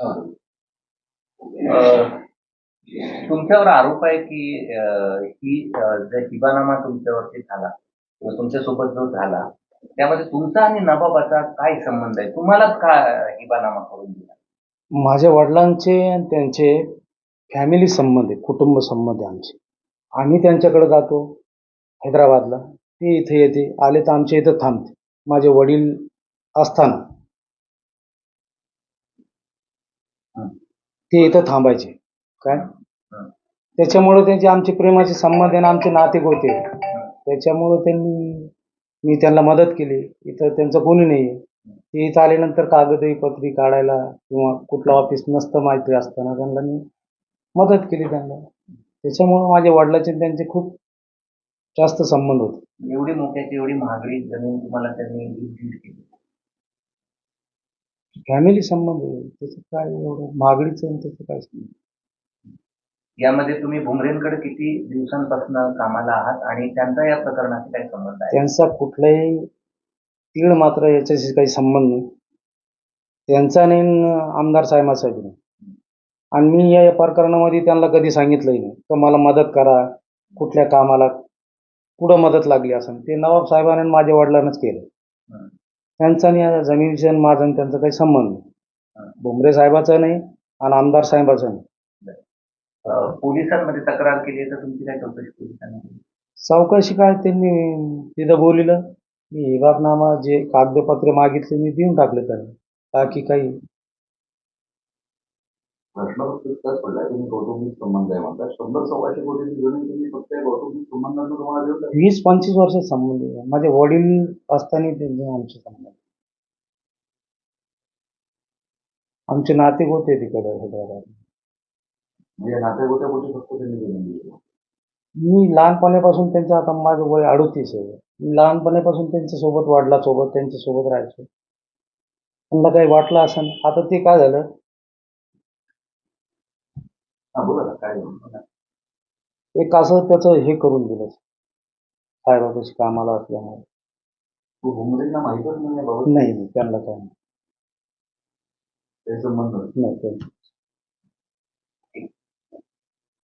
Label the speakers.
Speaker 1: अ, तुमच्यावर आरोप आहे की ही जो हिबानामा तुमच्यावरती झाला किंवा तुमच्यासोबत जो झाला त्यामध्ये तुमचा आणि नवाबाचा काय संबंध आहे? तुम्हालाच का हिबानामा करून दिला?
Speaker 2: माझ्या वडिलांचे आणि त्यांचे फॅमिली संबंध आहे, कुटुंब संबंध आहे आमचे. आम्ही त्यांच्याकडे जातो हैदराबादला. ते इथे येते. आले तर आमच्या इथं थांबते. माझे वडील असताना
Speaker 1: हं,
Speaker 2: ते इथं थांबायचे. काय?
Speaker 1: हं,
Speaker 2: त्याच्यामुळे त्यांचे आमचे प्रेमाचे संबंध आणि आमचे नाते होते. त्याच्यामुळं मी त्यांना मदत केली. इथं त्यांचं कोणी नाही आहे. ते इथं आल्यानंतर कागदही पत्री काढायला किंवा कुठलं ऑफिस नसतं माहिती असताना त्यांना मी मदत केली त्यांना. त्याच्यामुळं माझ्या वडिलांचे आणि त्यांचे खूप जास्त संबंध होते.
Speaker 1: एवढी मोठ्याची एवढी महागडी जमीन तुम्हाला त्यांनी गिफ्ट केली.
Speaker 2: फॅमिली संबंध आहे. त्याचं काय एवढं महागडीचं आणि त्याचं काय संबंध.
Speaker 1: यामध्ये तुम्ही भुमरेंकडे किती दिवसांपासून कामाला आहात आणि त्यांचा या प्रकरणाशी काय संबंध आहे?
Speaker 2: त्यांचा कुठलाही तीळ मात्र याच्याशी काही संबंध नाही. त्यांचा नाही आणि आमदार साहेबांचा बी नाही. आणि मी या प्रकरणामध्ये त्यांना कधी सांगितलंही नाही तर मला मदत करा, कुठल्या कामाला कुठं मदत लागली असेल. ते नवाब साहेबांनी आणि माझ्या वडिलांनाच केलं.
Speaker 1: हं,
Speaker 2: त्यांचा आणि या जमिनीचा आणि माझा आणि त्यांचा काही संबंध नाही.
Speaker 1: हं.
Speaker 2: भुमरे साहेबाचा नाही आणि आमदार साहेबाचा नाही.
Speaker 1: पोलिसांमध्ये तक्रार केली आहे तर तुमची काय चौकशी पोलिसांनी केली?
Speaker 2: चौकशी काय त्यांनी तिथं बोलिलं. मी हिबाबनामा जे कागदपत्रे मागितले मी देऊन टाकले त्यांना. बाकी काही
Speaker 3: प्रश्न फक्त इतकाच पडला तुम्ही कौटुंबिक संबंध आहे म्हणता 100-125 कोटीची जमीन तुम्ही फक्त या कौटुंबिक संबंधांना तुम्हाला देऊन टाकली.
Speaker 2: 20-25 वर्ष संबंध आहे. माझे वडील असताना त्यांचे आमचे संबंध. आमचे नाते होते तिकडे हैदराबाद.
Speaker 3: म्हणजे नातेगोत्यापोटी फक्त त्यांनी जमीन दिली.
Speaker 2: मी लहानपणापासून त्यांच्या आता माझं वय 38 आहे. मी लहानपणापासून त्यांच्यासोबत वडिलांसोबत त्यांच्यासोबत राहायचो. त्यांना काही वाटलं असेल. आता ते काय झालं
Speaker 3: हा बोला ना काय झालं?
Speaker 2: एक असं त्याचं हे करून दिलं साहेबापाशी कामाला असल्यामुळे.
Speaker 3: तू भुमरेंना माहीतच नाही बाबा
Speaker 2: नाही त्यांना काय
Speaker 3: ते संबंध
Speaker 2: नाही.